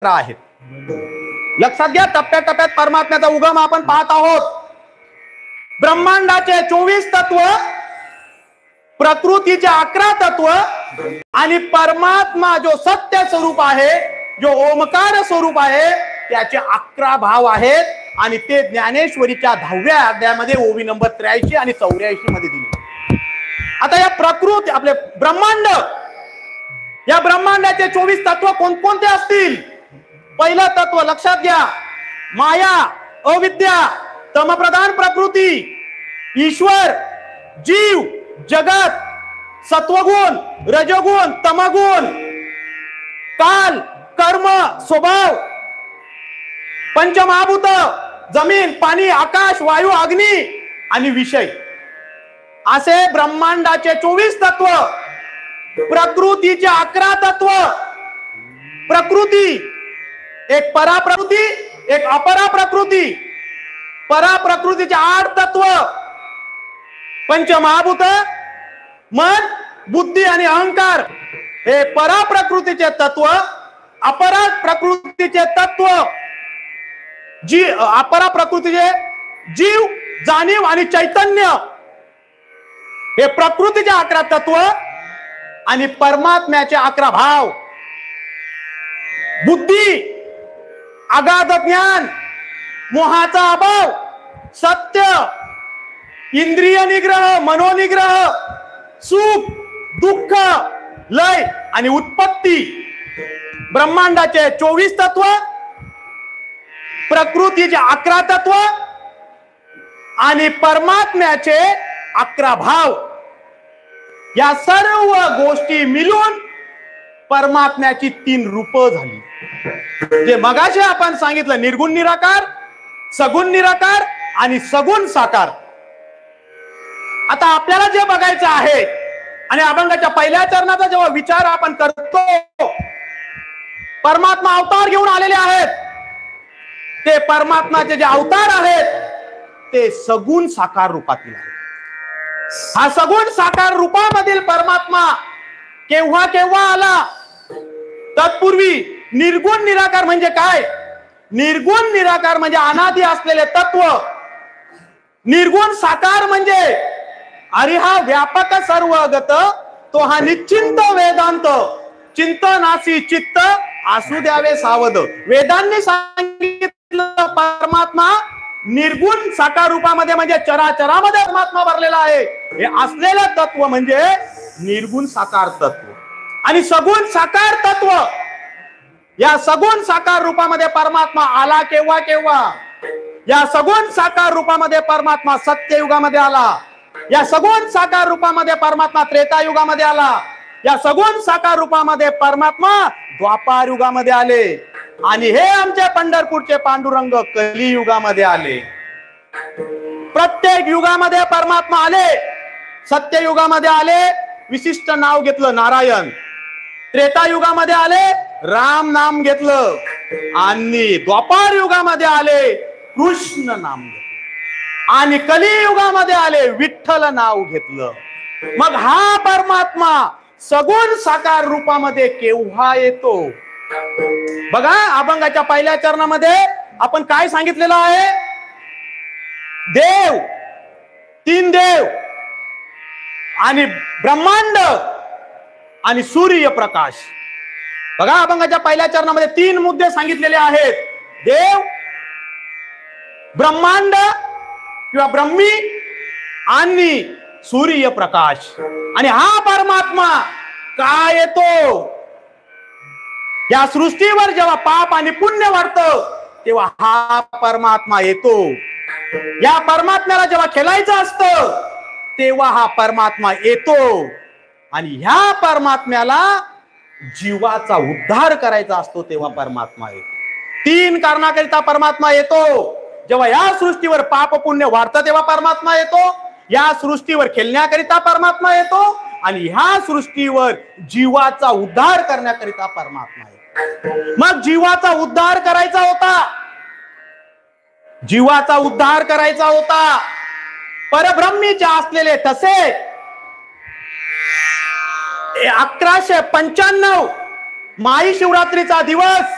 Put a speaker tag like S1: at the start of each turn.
S1: आहेत। लक्षात घ्या, टप्प्याटप्प्यात परमात्म्याचा उगम आपण पाहत आहोत। ब्रह्मांडाचे 24 तत्व, प्रकृतीचे 11 तत्व आणि परमात्मा जो सत्य स्वरूप आहे, जो ओमकार स्वरूप आहे, त्याचे 11 भाव आहेत आणि ते ज्ञानेश्वरीच्या 10व्या अध्यायामध्ये ओवी नंबर 83 आणि 84 मध्ये दिले। आता या प्रकृती आपले ब्रह्मांड, या ब्रह्मांडाचे 24 तत्व कोणकोणते असतील? पहिलं तत्व लक्षात घ्या, माया, अविद्या, तमप्रधान प्रकृती, ईश्वर, जीव, जगत, सत्वगुण, रजोगुण, तमगुण, काल, कर्म, स्वभाव, पंचमहाभूत, जमीन, पाणी, आकाश, वायू, अग्नी आणि विषय, असे ब्रह्मांडाचे 24 तत्व। प्रकृतीचे 11 तत्व। प्रकृती एक पराप्रकृती, एक अपरा प्रकृती। पराप्रकृतीचे 8 तत्व, पंचमहाभूत, मन, बुद्धी आणि अहंकार, हे पराप्रकृतीचे तत्व। अपरा प्रकृतीचे तत्व, अपरा प्रकृतीचे जीव, जाणीव आणि चैतन्य, हे प्रकृतीचे 11 तत्व आणि परमात्म्याचे 11 भाव। बुद्धी, अगाध ज्ञान, मोहाचा अभाव, सत्य, इंद्रिय निग्रह, मनोनिग्रह, सुख, दुःख, लय आणि उत्पत्ती। ब्रह्मांडाचे 24 तत्व, प्रकृतीचे 11 तत्व आणि परमात्म्याचे 11 भाव, या सर्व गोष्टी मिळून परमात्म्याची 3 रूप झाली। जे मगाशी आपण सांगितलं, निर्गुण निराकार, सगुण निराकार आणि सगुण साकार। आता आपल्याला जे बघायचं आहे आणि अभंगाच्या पहिल्या चरणाचा जेव्हा विचार आपण करतो, परमात्मा अवतार घेऊन आलेले आहेत। ते परमात्माचे जे अवतार आहेत ते सगुण साकार रूपातील आहेत। हा सगुण साकार रूपामधील परमात्मा केव्हा केव्हा आला? तत्पूर्वी निर्गुण निराकार म्हणजे काय? निर्गुण निराकार म्हणजे अनादि असलेले तत्व। निर्गुण साकार म्हणजे अरे हा व्यापक सर्वगत, तो हा निश्चिंत वेदांत, चिंतनासी चित्त असू द्यावे सावध। वेदांनी सांगितलं परमात्मा निर्गुण साकार रूपामध्ये म्हणजे चराचरामध्ये परमात्मा भरलेला आहे। हे असलेलं तत्व म्हणजे निर्गुण साकार तत्व। आणि सगुण साकार तत्व, या सगुण साकार रूपामध्ये परमात्मा आला केव्हा केव्हा? या सगुण साकार रूपामध्ये परमात्मा सत्ययुगामध्ये आला। या सगुण साकार रूपामध्ये परमात्मा त्रेतायुगामध्ये आला। या सगुण साकार रूपामध्ये परमात्मा द्वापार युगामध्ये आले आणि हे आमचे पंढरपूरचे पांडुरंग कलियुगामध्ये आले। प्रत्येक युगामध्ये परमात्मा आले। सत्ययुगामध्ये आले, विशिष्ट नाव घेतलं नारायण। त्रेतायुगामध्ये आले, राम नाम घेतलं आणि द्वापार युगामध्ये आले, कृष्ण नाम घेतलं आणि कलियुगामध्ये आले, विठ्ठल नाव घेतलं। मग हा परमात्मा सगुण साकार रूपामध्ये केव्हा येतो? बघा, अभंगाच्या पहिल्या चरणामध्ये आपण काय सांगितलेलं आहे? देव, 3 देव आणि ब्रह्मांड आणि सूर्यप्रकाश। बघा, अभंगाच्या पहिल्या चरणामध्ये 3 मुद्दे सांगितलेले आहेत। देव, ब्रह्मांड किंवा ब्रह्मी आणि सूर्यप्रकाश। आणि हा परमात्मा का येतो? या सृष्टीवर जेव्हा पाप आणि पुण्य वाढतं तेव्हा हा परमात्मा येतो। या परमात्म्याला जेव्हा खेळायचं असतं तेव्हा हा परमात्मा येतो आणि ह्या परमात्म्याला जीवाचा उद्धार करायचा असतो तेव्हा परमात्मा येतो। 3 कारणाकरिता परमात्मा येतो। जेव्हा या सृष्टीवर पाप पुण्य वाढतं तेव्हा परमात्मा येतो, या सृष्टीवर खेळण्याकरिता परमात्मा येतो आणि ह्या सृष्टीवर जीवाचा उद्धार करण्याकरिता परमात्मा येतो। मग जीवाचा उद्धार करायचा होता, जीवाचा उद्धार करायचा होता परब्रह्मीचे असलेले तसे 1195 महाशिवरात्रीचा दिवस